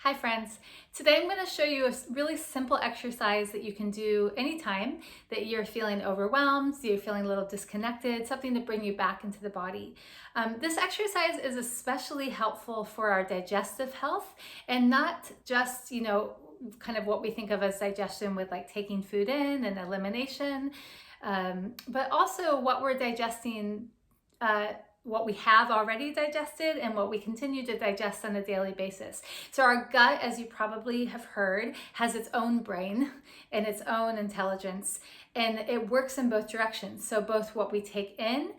Hi friends, today I'm going to show you a really simple exercise that you can do anytime that you're feeling overwhelmed, you're feeling a little disconnected, something to bring you back into the body. This exercise is especially helpful for our digestive health and not just, kind of what we think of as digestion with like taking food in and elimination, but also what we're digesting, what we have already digested and what we continue to digest on a daily basis. So our gut, as you probably have heard, has its own brain and its own intelligence, and it works in both directions. So both what we take in,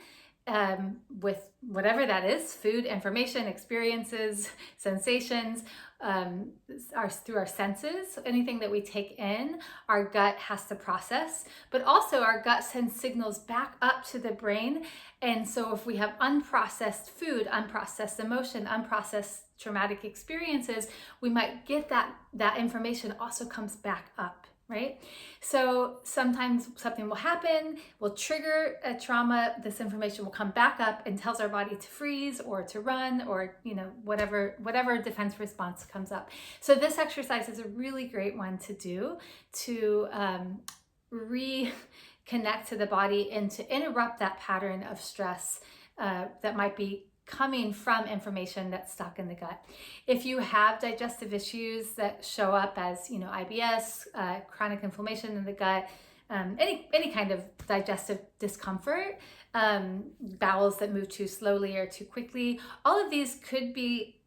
with whatever that is, food, information, experiences, sensations, through our senses, anything that we take in, our gut has to process, but also our gut sends signals back up to the brain. And so if we have unprocessed food, unprocessed emotion, unprocessed traumatic experiences, we might get that information also comes back up. Right? So sometimes something will happen, will trigger a trauma. This information will come back up and tells our body to freeze or to run or, whatever defense response comes up. So this exercise is a really great one to do to reconnect to the body and to interrupt that pattern of stress that might be coming from information that's stuck in the gut. If you have digestive issues that show up as, IBS, chronic inflammation in the gut, any kind of digestive discomfort, bowels that move too slowly or too quickly, all of these could be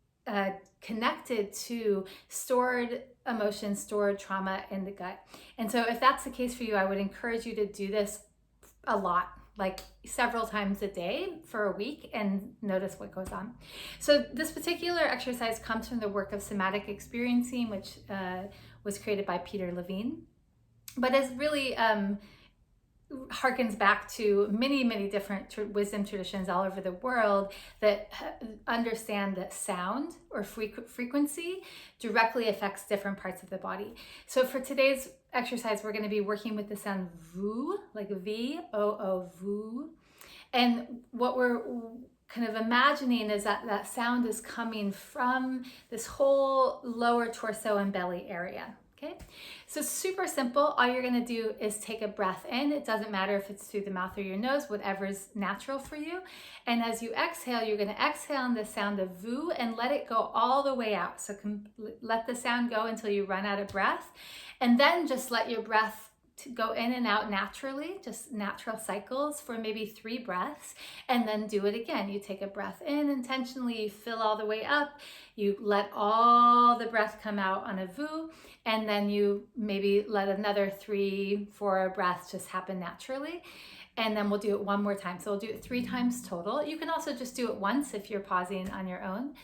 connected to stored emotions, stored trauma in the gut. And so if that's the case for you, I would encourage you to do this a lot, like several times a day for a week, and notice what goes on. So this particular exercise comes from the work of somatic experiencing, which was created by Peter Levine, but is really harkens back to many different wisdom traditions all over the world that understand that sound or frequency directly affects different parts of the body. So for today's exercise, we're going to be working with the sound voo, like V-O-O, voo. And what we're kind of imagining is that sound is coming from this whole lower torso and belly area. Okay, so super simple. All you're going to do is take a breath in. It doesn't matter if it's through the mouth or your nose, whatever's natural for you. And as you exhale, you're going to exhale on the sound of voo and let it go all the way out. So let the sound go until you run out of breath. And then just let your breath to go in and out naturally, just natural cycles for maybe 3 breaths, and then do it again. You take a breath in intentionally, you fill all the way up, you let all the breath come out on a voo, and then you maybe let another 3-4 breaths just happen naturally. And then we'll do it one more time. So we'll do it 3 times total. You can also just do it once if you're pausing on your own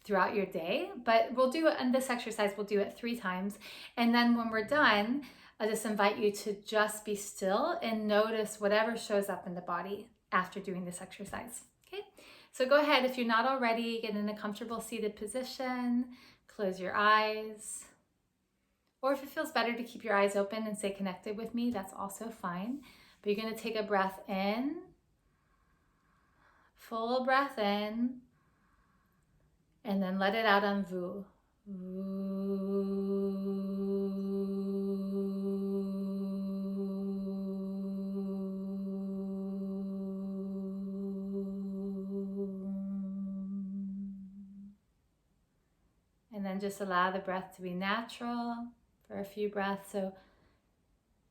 throughout your day, but we'll do it in this exercise, we'll do it 3 times. And then when we're done, I just invite you to just be still and notice whatever shows up in the body after doing this exercise. Okay, so go ahead, if you're not already, get in a comfortable seated position, close your eyes. Or if it feels better to keep your eyes open and stay connected with me, that's also fine. But you're going to take a breath in, full breath in, and then let it out on voo. And then just allow the breath to be natural for a few breaths. So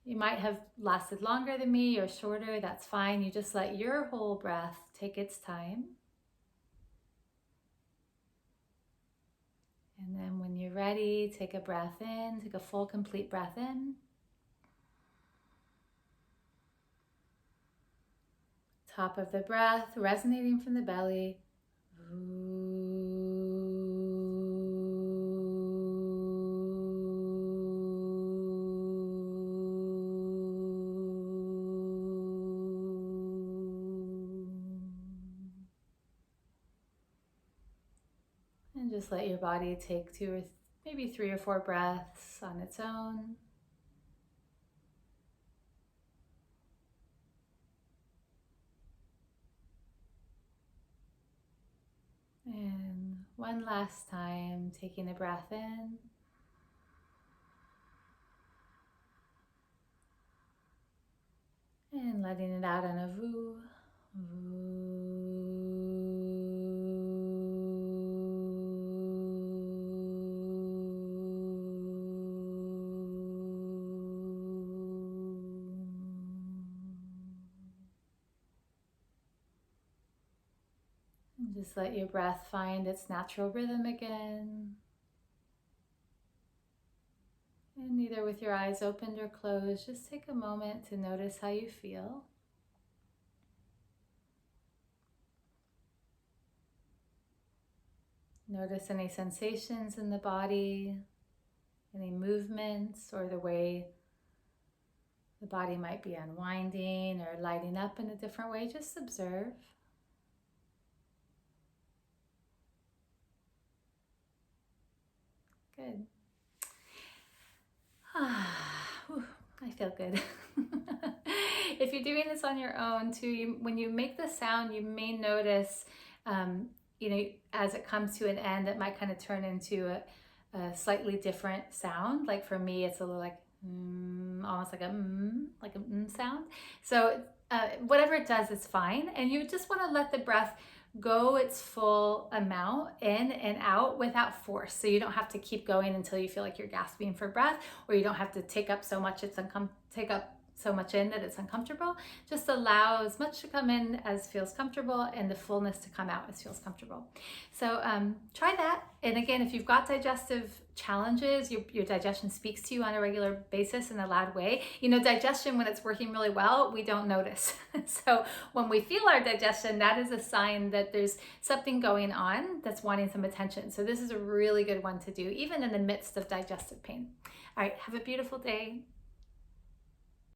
you might have lasted longer than me or shorter, that's fine. You just let your whole breath take its time. And then when you're ready, take a breath in, take a full, complete breath in. Top of the breath, resonating from the belly. And just let your body take 2 or maybe 3 or 4 breaths on its own. And One last time, taking a breath in. And letting it out on a voo. And just let your breath find its natural rhythm again. And either with your eyes opened or closed, just take a moment to notice how you feel. Notice any sensations in the body, any movements, or the way the body might be unwinding or lighting up in a different way. Just observe. Good. I feel good. If you're doing this on your own too, when you make the sound, you may notice, as it comes to an end, it might kind of turn into a slightly different sound. Like for me, it's a little like almost like a sound. So whatever it does is fine. And you just want to let the breath go its full amount in and out without force. So you don't have to keep going until you feel like you're gasping for breath, or you don't have to take up so much take up so much in that it's uncomfortable. Just allow as much to come in as feels comfortable and the fullness to come out as feels comfortable. So try that. And again, if you've got digestive challenges, your digestion speaks to you on a regular basis in a loud way. Digestion, when it's working really well, we don't notice. So when we feel our digestion, that is a sign that there's something going on that's wanting some attention. So this is a really good one to do, even in the midst of digestive pain. All right, have a beautiful day.